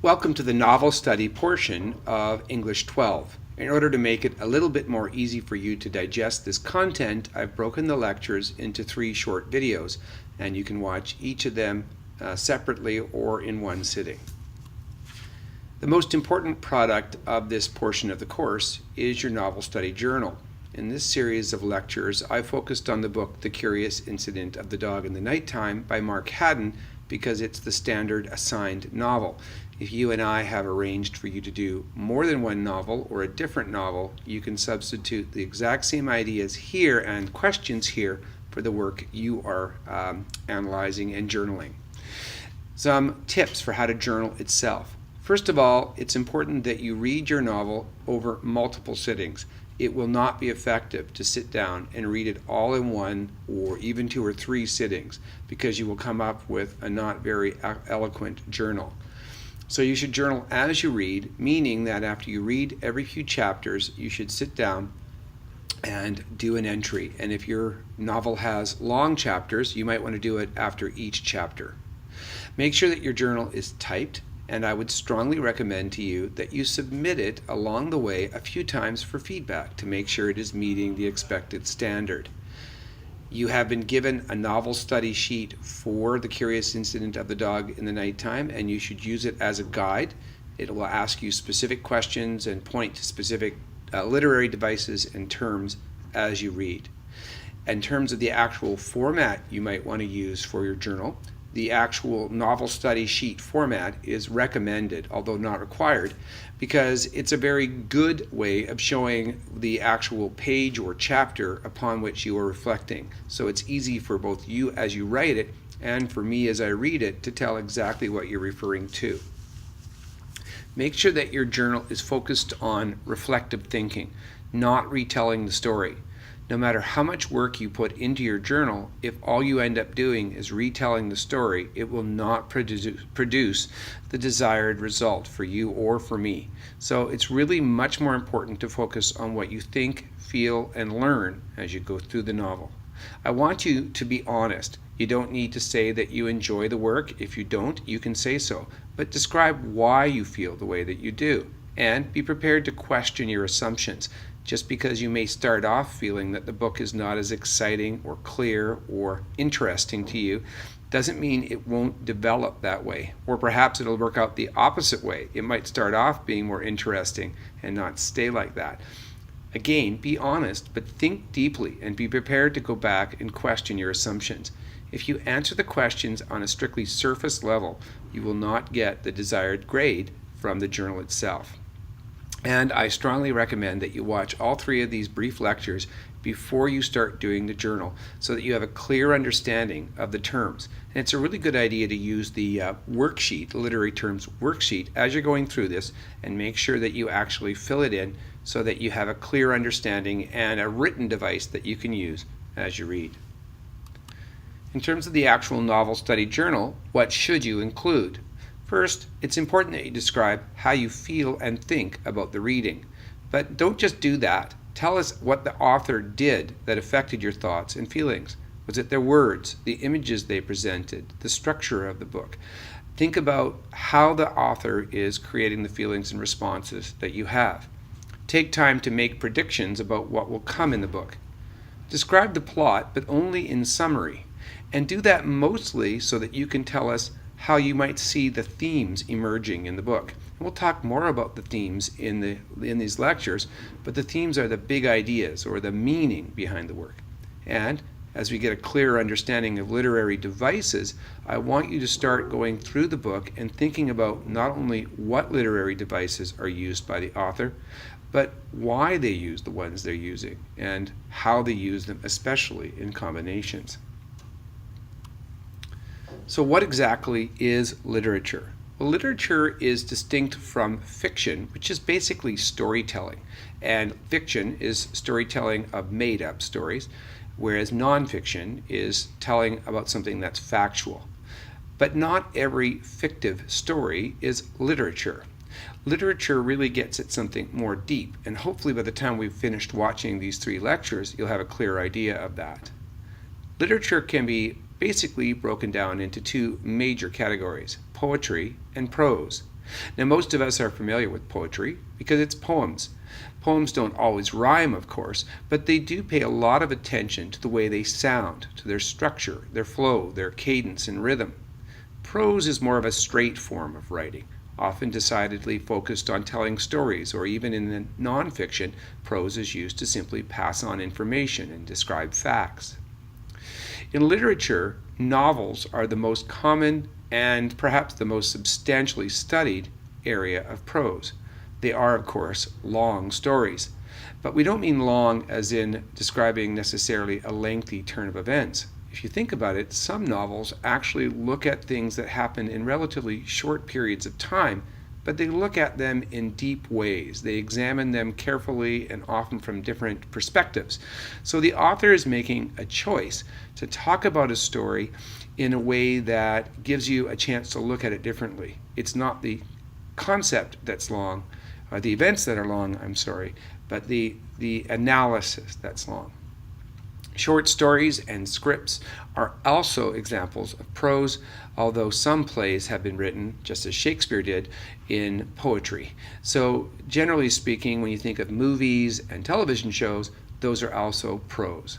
Welcome to the novel study portion of English 12. In order to make it a little bit more easy for you to digest this content, I've broken the lectures into 3 short videos, and you can watch each of them separately or in one sitting. The most important product of this portion of the course is your novel study journal. In this series of lectures, I focused on the book The Curious Incident of the Dog in the Nighttime by Mark Haddon because it's the standard assigned novel. If you and I have arranged for you to do more than one novel or a different novel, you can substitute the exact same ideas here and questions here for the work you are analyzing and journaling. Some tips for how to journal itself. First of all, it's important that you read your novel over multiple sittings. It will not be effective to sit down and read it all in one or even 2 or 3 sittings because you will come up with a not very eloquent journal. So you should journal as you read, meaning that after you read every few chapters, you should sit down and do an entry. And if your novel has long chapters, you might want to do it after each chapter. Make sure that your journal is typed, and I would strongly recommend to you that you submit it along the way a few times for feedback to make sure it is meeting the expected standard. You have been given a novel study sheet for The Curious Incident of the Dog in the Nighttime, and you should use it as a guide. It will ask you specific questions and point to specific literary devices and terms as you read. In terms of the actual format you might want to use for your journal, the actual novel study sheet format is recommended, although not required, because it's a very good way of showing the actual page or chapter upon which you are reflecting. So it's easy for both you as you write it and for me as I read it to tell exactly what you're referring to. Make sure that your journal is focused on reflective thinking, not retelling the story. No matter how much work you put into your journal, if all you end up doing is retelling the story, it will not produce the desired result for you or for me. So it's really much more important to focus on what you think, feel, and learn as you go through the novel. I want you to be honest. You don't need to say that you enjoy the work. If you don't, you can say so. But describe why you feel the way that you do. And be prepared to question your assumptions. Just because you may start off feeling that the book is not as exciting or clear or interesting to you doesn't mean it won't develop that way. Or perhaps it'll work out the opposite way. It might start off being more interesting and not stay like that. Again, be honest, but think deeply and be prepared to go back and question your assumptions. If you answer the questions on a strictly surface level, you will not get the desired grade from the journal itself. And I strongly recommend that you watch all 3 of these brief lectures before you start doing the journal so that you have a clear understanding of the terms. And it's a really good idea to use the worksheet, the literary terms worksheet, as you're going through this, and make sure that you actually fill it in so that you have a clear understanding and a written device that you can use as you read. In terms of the actual novel study journal, what should you include? First, it's important that you describe how you feel and think about the reading. But don't just do that. Tell us what the author did that affected your thoughts and feelings. Was it their words, the images they presented, the structure of the book? Think about how the author is creating the feelings and responses that you have. Take time to make predictions about what will come in the book. Describe the plot, but only in summary. And do that mostly so that you can tell us how you might see the themes emerging in the book. And we'll talk more about the themes in these lectures, but the themes are the big ideas or the meaning behind the work. And as we get a clearer understanding of literary devices, I want you to start going through the book and thinking about not only what literary devices are used by the author, but why they use the ones they're using and how they use them, especially in combinations. So what exactly is literature? Well, literature is distinct from fiction, which is basically storytelling. And fiction is storytelling of made-up stories, whereas nonfiction is telling about something that's factual. But not every fictive story is literature. Literature really gets at something more deep, and hopefully by the time we've finished watching these 3 lectures, you'll have a clear idea of that. Literature can be basically broken down into 2 major categories, poetry and prose. Now, most of us are familiar with poetry because it's poems. Poems don't always rhyme, of course, but they do pay a lot of attention to the way they sound, to their structure, their flow, their cadence and rhythm. Prose is more of a straight form of writing, often decidedly focused on telling stories, or even in the nonfiction, prose is used to simply pass on information and describe facts. In literature, novels are the most common and perhaps the most substantially studied area of prose. They are, of course, long stories, but we don't mean long as in describing necessarily a lengthy turn of events. If you think about it, some novels actually look at things that happen in relatively short periods of time, but they look at them in deep ways. They examine them carefully and often from different perspectives. So the author is making a choice to talk about a story in a way that gives you a chance to look at it differently. It's not the concept that's long, or the events that are long, but the analysis that's long. Short stories and scripts are also examples of prose, although some plays have been written, just as Shakespeare did, in poetry. So generally speaking, when you think of movies and television shows, those are also prose.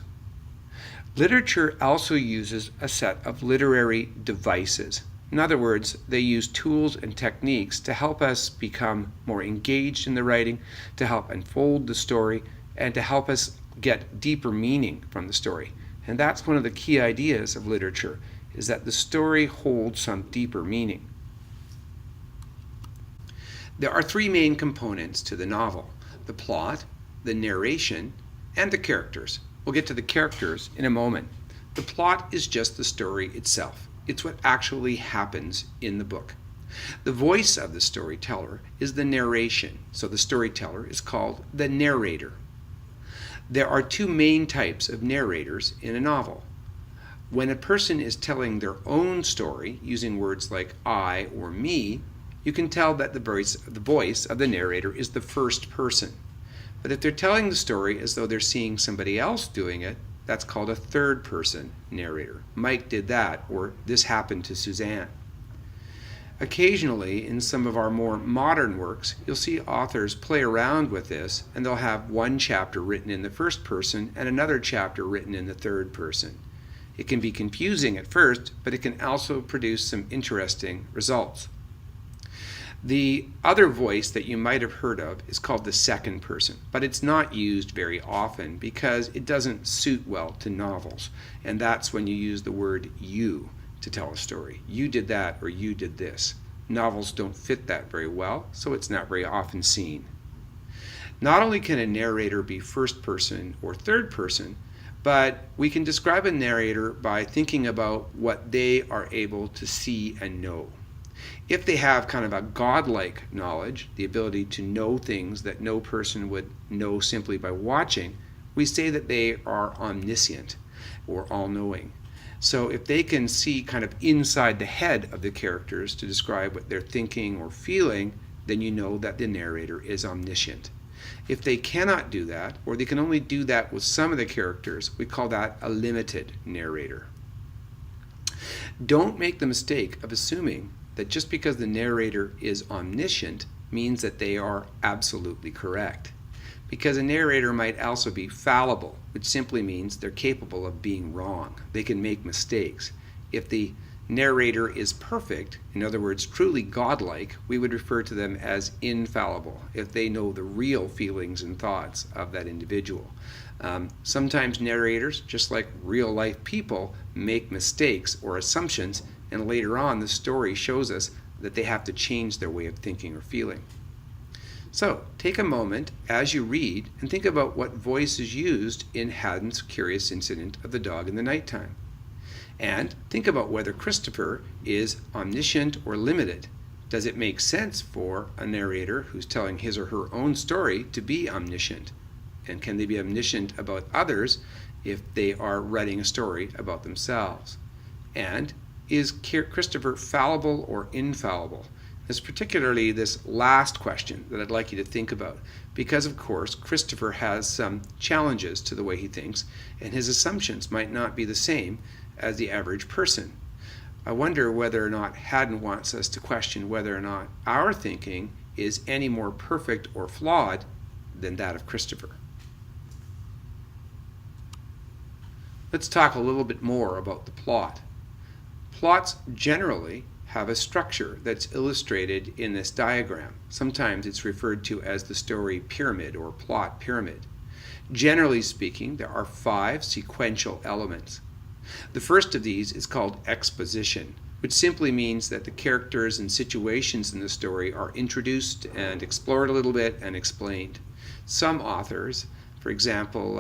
Literature also uses a set of literary devices. In other words, they use tools and techniques to help us become more engaged in the writing, to help unfold the story, and to help us get deeper meaning from the story. And that's one of the key ideas of literature, is that the story holds some deeper meaning. There are three main components to the novel: the plot, the narration, and the characters. We'll get to the characters in a moment. The plot is just the story itself. It's what actually happens in the book. The voice of the storyteller is the narration, so the storyteller is called the narrator. There are two main types of narrators in a novel. When a person is telling their own story, using words like I or me, you can tell that the voice of the narrator is the first person. But if they're telling the story as though they're seeing somebody else doing it, that's called a third person narrator. Mike did that, or this happened to Suzanne. Occasionally, in some of our more modern works, you'll see authors play around with this, and they'll have one chapter written in the first person and another chapter written in the third person. It can be confusing at first, but it can also produce some interesting results. The other voice that you might have heard of is called the second person, but it's not used very often because it doesn't suit well to novels, and that's when you use the word you to tell a story. You did that, or you did this. Novels don't fit that very well, so it's not very often seen. Not only can a narrator be first person or third person, but we can describe a narrator by thinking about what they are able to see and know. If they have kind of a godlike knowledge, the ability to know things that no person would know simply by watching, we say that they are omniscient or all-knowing. So if they can see kind of inside the head of the characters to describe what they're thinking or feeling, then you know that the narrator is omniscient. If they cannot do that, or they can only do that with some of the characters, we call that a limited narrator. Don't make the mistake of assuming that just because the narrator is omniscient means that they are absolutely correct. Because a narrator might also be fallible, which simply means they're capable of being wrong. They can make mistakes. If the narrator is perfect, in other words, truly godlike, we would refer to them as infallible, if they know the real feelings and thoughts of that individual. Sometimes narrators, just like real life people, make mistakes or assumptions, and later on the story shows us that they have to change their way of thinking or feeling. So take a moment as you read and think about what voice is used in Haddon's curious incident of the dog in the nighttime. And think about whether Christopher is omniscient or limited. Does it make sense for a narrator who's telling his or her own story to be omniscient? And can they be omniscient about others if they are writing a story about themselves? And is Christopher fallible or infallible? It's particularly this last question that I'd like you to think about, because of course Christopher has some challenges to the way he thinks, and his assumptions might not be the same as the average person. I wonder whether or not Haddon wants us to question whether or not our thinking is any more perfect or flawed than that of Christopher. Let's talk a little bit more about the plot. Plots generally have a structure that's illustrated in this diagram. Sometimes it's referred to as the story pyramid or plot pyramid. Generally speaking, there are 5 sequential elements. The first of these is called exposition, which simply means that the characters and situations in the story are introduced and explored a little bit and explained. Some authors, for example,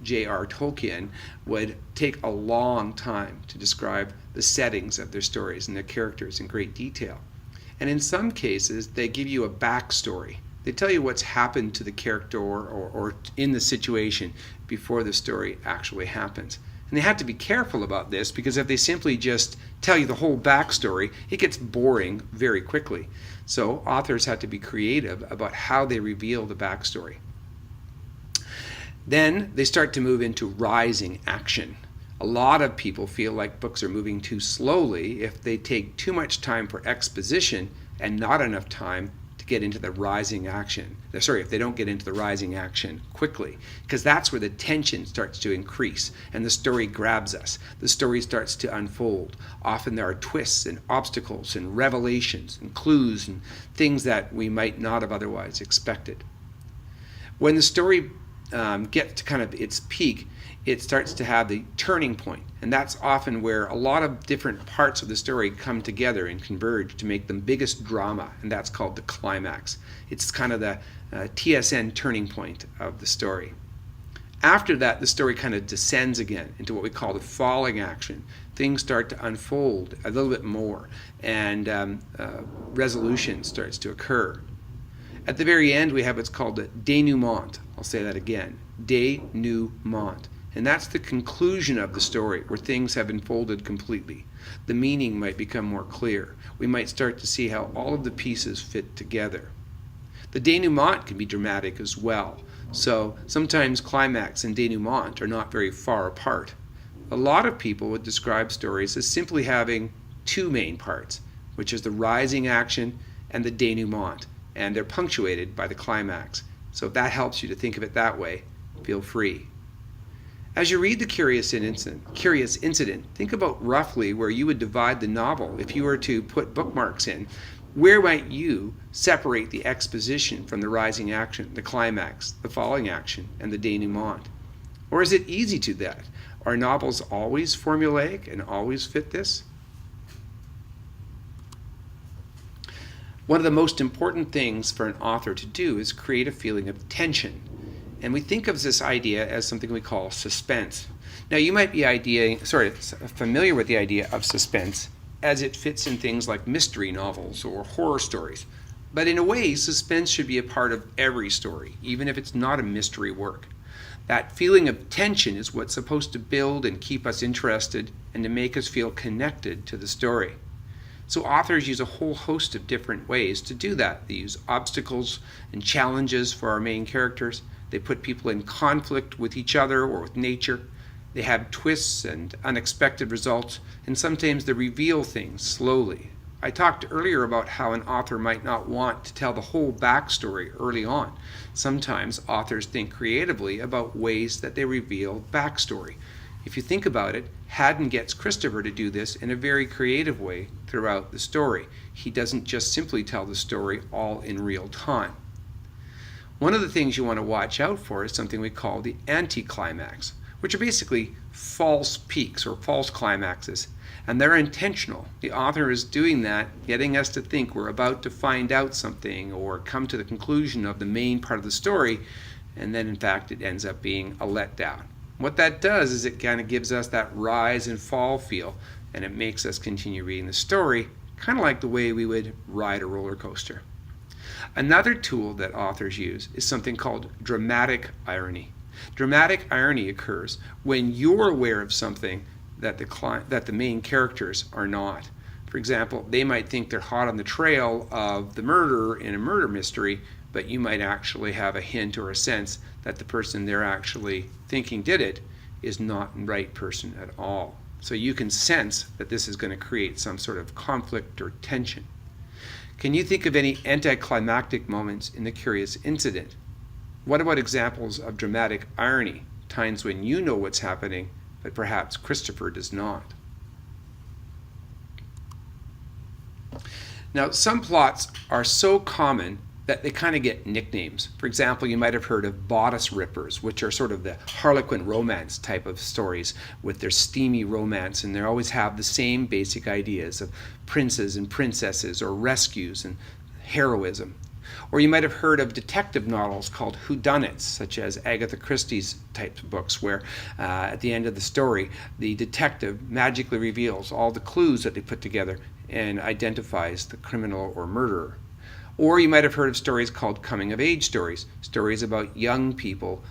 J.R. Tolkien, would take a long time to describe the settings of their stories and their characters in great detail. And in some cases, they give you a backstory. They tell you what's happened to the character or in the situation before the story actually happens. And they have to be careful about this, because if they simply just tell you the whole backstory, it gets boring very quickly. So authors have to be creative about how they reveal the backstory. Then they start to move into rising action. A lot of people feel like books are moving too slowly if they take too much time for exposition and not enough time to get into the rising action. If they don't get into the rising action quickly, because that's where the tension starts to increase and the story grabs us. The story starts to unfold. Often there are twists and obstacles and revelations and clues and things that we might not have otherwise expected. When the story gets to kind of its peak, it starts to have the turning point, and that's often where a lot of different parts of the story come together and converge to make the biggest drama, and that's called the climax. It's kind of the TSN turning point of the story. After that, the story kind of descends again into what we call the falling action. Things start to unfold a little bit more, and resolution starts to occur. At the very end, we have what's called a denouement. I'll say that again, denouement. And that's the conclusion of the story, where things have unfolded completely. The meaning might become more clear. We might start to see how all of the pieces fit together. The denouement can be dramatic as well. So sometimes climax and denouement are not very far apart. A lot of people would describe stories as simply having 2 main parts, which is the rising action and the denouement, and they're punctuated by the climax. So if that helps you to think of it that way, feel free. As you read the Curious Incident, think about roughly where you would divide the novel if you were to put bookmarks in. Where might you separate the exposition from the rising action, the climax, the falling action, and the denouement? Or is it easy to do that? Are novels always formulaic and always fit this? One of the most important things for an author to do is create a feeling of tension. And we think of this idea as something we call suspense. Now, you might be familiar with the idea of suspense as it fits in things like mystery novels or horror stories. But in a way, suspense should be a part of every story, even if it's not a mystery work. That feeling of tension is what's supposed to build and keep us interested and to make us feel connected to the story. So authors use a whole host of different ways to do that. They use obstacles and challenges for our main characters. They put people in conflict with each other or with nature. They have twists and unexpected results, and sometimes they reveal things slowly. I talked earlier about how an author might not want to tell the whole backstory early on. Sometimes authors think creatively about ways that they reveal backstory. If you think about it, Haddon gets Christopher to do this in a very creative way throughout the story. He doesn't just simply tell the story all in real time. One of the things you want to watch out for is something we call the anticlimax, which are basically false peaks or false climaxes, and they're intentional. The author is doing that, getting us to think we're about to find out something or come to the conclusion of the main part of the story, and then in fact it ends up being a letdown. What that does is it kind of gives us that rise and fall feel, and it makes us continue reading the story, kind of like the way we would ride a roller coaster. Another tool that authors use is something called dramatic irony. Dramatic irony occurs when you're aware of something that the main characters are not. For example, they might think they're hot on the trail of the murderer in a murder mystery, but you might actually have a hint or a sense that the person they're actually thinking did it is not the right person at all. So you can sense that this is going to create some sort of conflict or tension. Can you think of any anticlimactic moments in the curious incident? What about examples of dramatic irony, times when you know what's happening, but perhaps Christopher does not? Now, some plots are so common that they kind of get nicknames. For example, you might have heard of bodice rippers, which are sort of the Harlequin romance type of stories with their steamy romance, and they always have the same basic ideas of princes and princesses or rescues and heroism. Or you might have heard of detective novels called whodunits, such as Agatha Christie's type of books, where at the end of the story, the detective magically reveals all the clues that they put together and identifies the criminal or murderer. Or you might have heard of stories called coming-of-age stories, stories about young people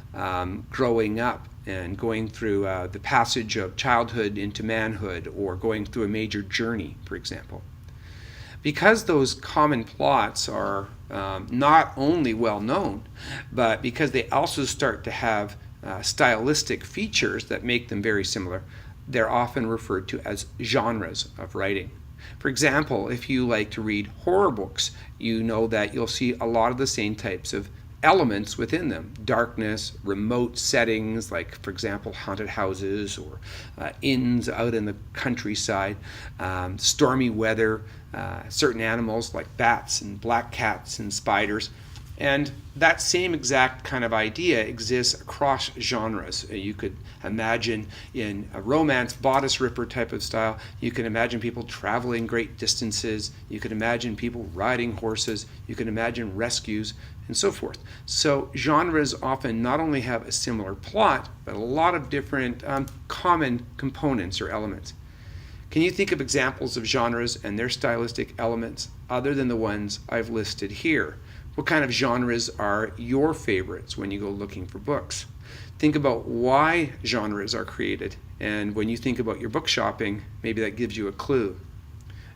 growing up and going through the passage of childhood into manhood, or going through a major journey, for example. Because those common plots are not only well known, but because they also start to have stylistic features that make them very similar, they're often referred to as genres of writing. For example, if you like to read horror books, you know that you'll see a lot of the same types of elements within them. Darkness, remote settings, like, for example, haunted houses or inns out in the countryside, stormy weather, certain animals like bats and black cats and spiders. And that same exact kind of idea exists across genres. You could imagine in a romance bodice ripper type of style, you can imagine people traveling great distances, you can imagine people riding horses, you can imagine rescues, and so forth. So genres often not only have a similar plot, but a lot of different common components or elements. Can you think of examples of genres and their stylistic elements other than the ones I've listed here? What kind of genres are your favorites when you go looking for books? Think about why genres are created, and when you think about your book shopping, maybe that gives you a clue.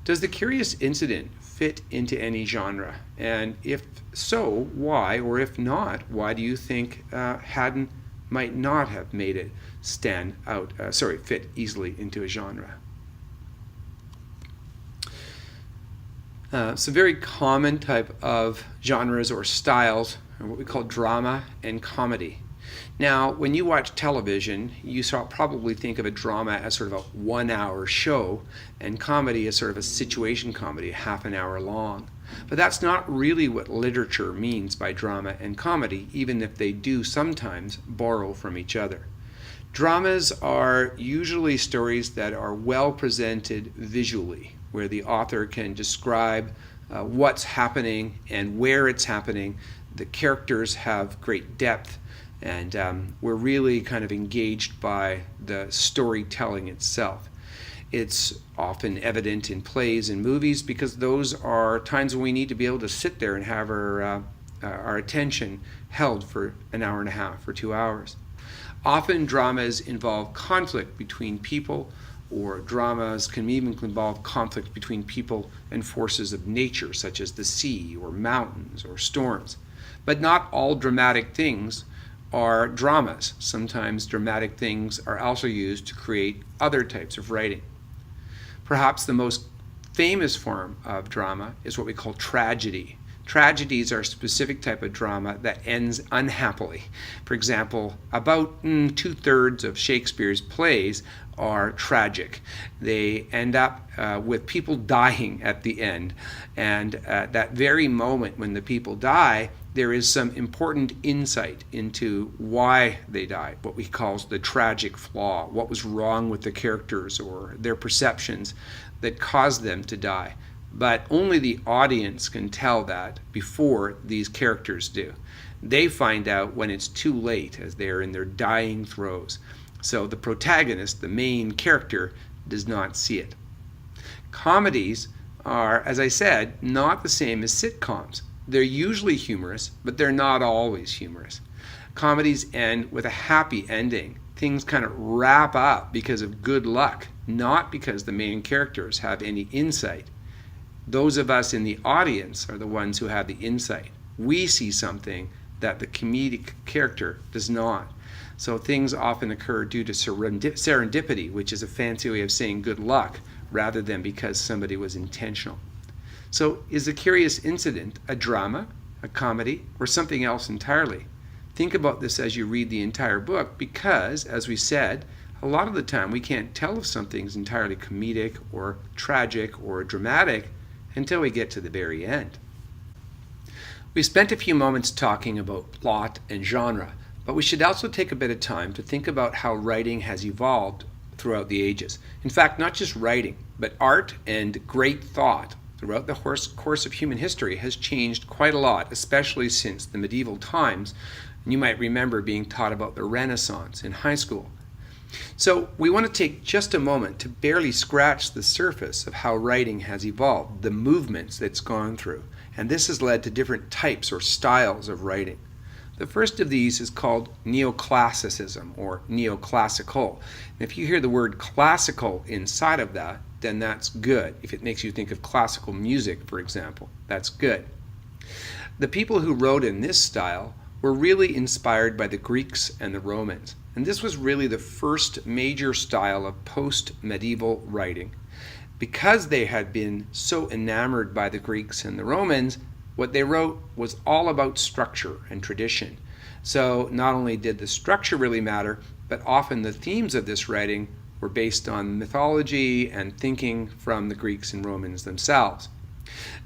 Does the curious incident fit into any genre? And if so, why? Or if not, why do you think Haddon might not have made it fit easily into a genre? Some very common type of genres or styles are what we call drama and comedy. Now, when you watch television, you probably think of a drama as sort of a 1-hour show, and comedy as sort of a situation comedy, half an hour long. But that's not really what literature means by drama and comedy, even if they do sometimes borrow from each other. Dramas are usually stories that are well presented visually, where the author can describe what's happening and where it's happening. The characters have great depth, and we're really kind of engaged by the storytelling itself. It's often evident in plays and movies because those are times when we need to be able to sit there and have our attention held for an hour and a half or 2 hours. Often dramas involve conflict between people, or dramas can even involve conflict between people and forces of nature, such as the sea or mountains or storms. But not all dramatic things are dramas. Sometimes dramatic things are also used to create other types of writing. Perhaps the most famous form of drama is what we call tragedy. Tragedies are a specific type of drama that ends unhappily. For example, about 2/3 of Shakespeare's plays are tragic. They end up with people dying at the end. And at that very moment when the people die, there is some important insight into why they died, what we call the tragic flaw, what was wrong with the characters or their perceptions that caused them to die. But only the audience can tell that before these characters do. They find out when it's too late, as they're in their dying throes. So the protagonist, the main character, does not see it. Comedies are, as I said, not the same as sitcoms. They're usually humorous, but they're not always humorous. Comedies end with a happy ending. Things kind of wrap up because of good luck, not because the main characters have any insight. Those of us in the audience are the ones who have the insight. We see something that the comedic character does not. So things often occur due to serendipity, which is a fancy way of saying good luck, rather than because somebody was intentional. So is the curious incident a drama, a comedy, or something else entirely? Think about this as you read the entire book because, as we said, a lot of the time we can't tell if something's entirely comedic or tragic or dramatic until we get to the very end. We spent a few moments talking about plot and genre, but we should also take a bit of time to think about how writing has evolved throughout the ages. In fact, not just writing, but art and great thought throughout the course of human history has changed quite a lot, especially since the medieval times. And you might remember being taught about the Renaissance in high school. So we want to take just a moment to barely scratch the surface of how writing has evolved, the movements that it's gone through. And this has led to different types or styles of writing. The first of these is called neoclassicism or neoclassical. And if you hear the word classical inside of that, then that's good. If it makes you think of classical music, for example, that's good. The people who wrote in this style were really inspired by the Greeks and the Romans. And this was really the first major style of post-medieval writing. Because they had been so enamored by the Greeks and the Romans, what they wrote was all about structure and tradition. So not only did the structure really matter, but often the themes of this writing were based on mythology and thinking from the Greeks and Romans themselves.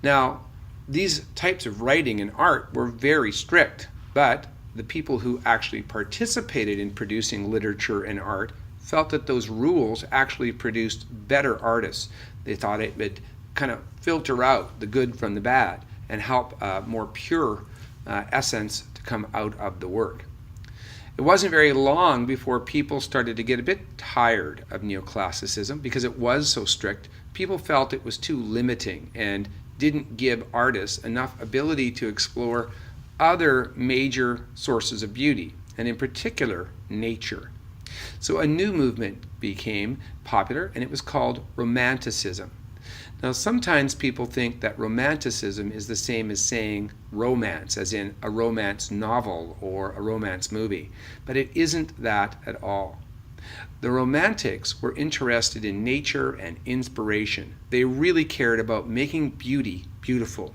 Now, these types of writing and art were very strict, but the people who actually participated in producing literature and art felt that those rules actually produced better artists. They thought it would kind of filter out the good from the bad and help more pure essence to come out of the work. It wasn't very long before people started to get a bit tired of neoclassicism because it was so strict. People felt it was too limiting and didn't give artists enough ability to explore other major sources of beauty, and in particular, nature. So a new movement became popular, and it was called Romanticism. Now, sometimes people think that Romanticism is the same as saying romance, as in a romance novel or a romance movie, but it isn't that at all. The Romantics were interested in nature and inspiration. They really cared about making beauty beautiful.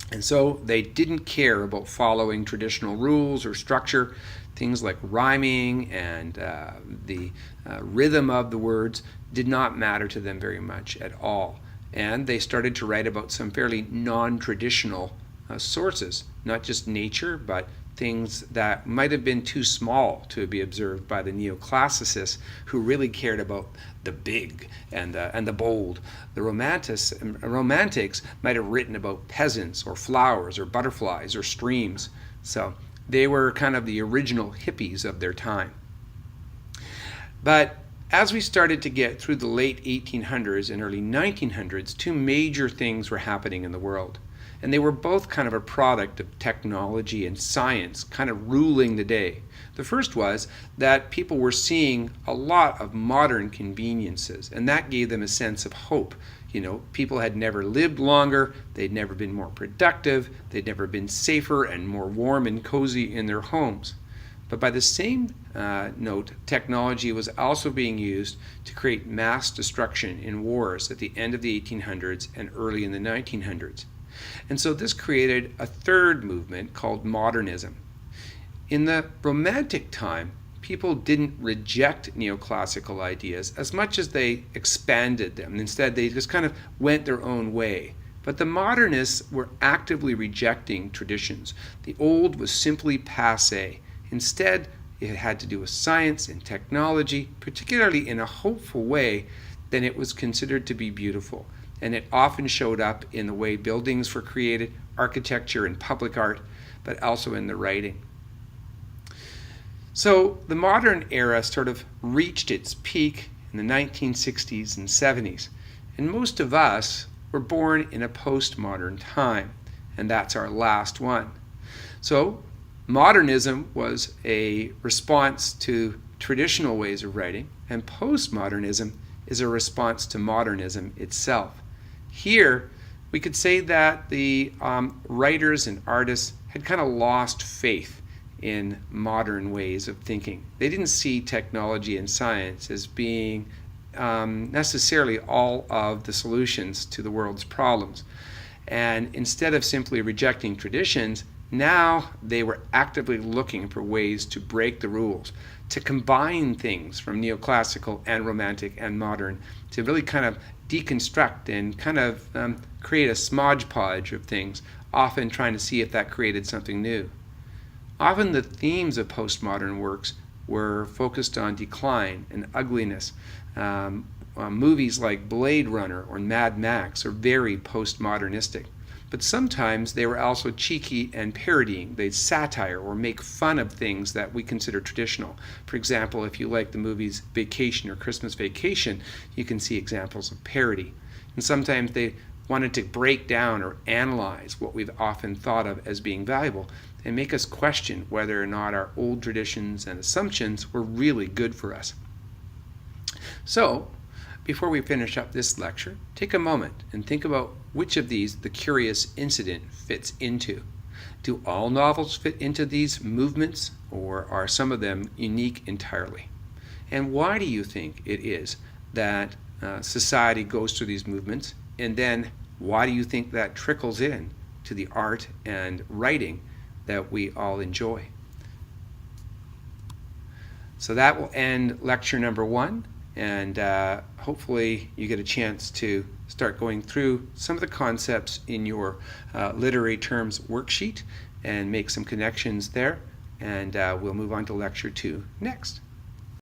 And so they didn't care about following traditional rules or structure. Things like rhyming and the rhythm of the words did not matter to them very much at all. And they started to write about some fairly non-traditional sources, not just nature, but things that might have been too small to be observed by the neoclassicists who really cared about the big and the bold. The Romantics might have written about peasants or flowers or butterflies or streams. So they were kind of the original hippies of their time. But as we started to get through the late 1800s and early 1900s, two major things were happening in the world. And they were both kind of a product of technology and science kind of ruling the day. The first was that people were seeing a lot of modern conveniences, and that gave them a sense of hope. You know, people had never lived longer, they'd never been more productive, they'd never been safer and more warm and cozy in their homes. But by the same note, technology was also being used to create mass destruction in wars at the end of the 1800s and early in the 1900s. And so this created a third movement called modernism. In the Romantic time, people didn't reject neoclassical ideas as much as they expanded them. Instead, they just kind of went their own way. But the modernists were actively rejecting traditions. The old was simply passé. Instead, it had to do with science and technology, particularly in a hopeful way, then it was considered to be beautiful. And it often showed up in the way buildings were created, architecture and public art, but also in the writing. So the modern era sort of reached its peak in the 1960s and 70s. And most of us were born in a postmodern time, and that's our last one. So modernism was a response to traditional ways of writing, and postmodernism is a response to modernism itself. Here, we could say that the writers and artists had kind of lost faith in modern ways of thinking. They didn't see technology and science as being necessarily all of the solutions to the world's problems. And instead of simply rejecting traditions, now they were actively looking for ways to break the rules, to combine things from neoclassical and romantic and modern, to really kind of deconstruct and kind of create a smodge podge of things, often trying to see if that created something new. Often the themes of postmodern works were focused on decline and ugliness. Movies like Blade Runner or Mad Max are very postmodernistic. But sometimes they were also cheeky and parodying. They'd satire or make fun of things that we consider traditional. For example, if you like the movies Vacation or Christmas Vacation, you can see examples of parody. And sometimes they wanted to break down or analyze what we've often thought of as being valuable and make us question whether or not our old traditions and assumptions were really good for us. So, before we finish up this lecture, take a moment and think about which of these the curious incident fits into. Do all novels fit into these movements, or are some of them unique entirely? And why do you think it is that society goes through these movements? And then why do you think that trickles in to the art and writing that we all enjoy? So that will end lecture number 1. And hopefully you get a chance to start going through some of the concepts in your literary terms worksheet and make some connections there. And we'll move on to lecture 2 next.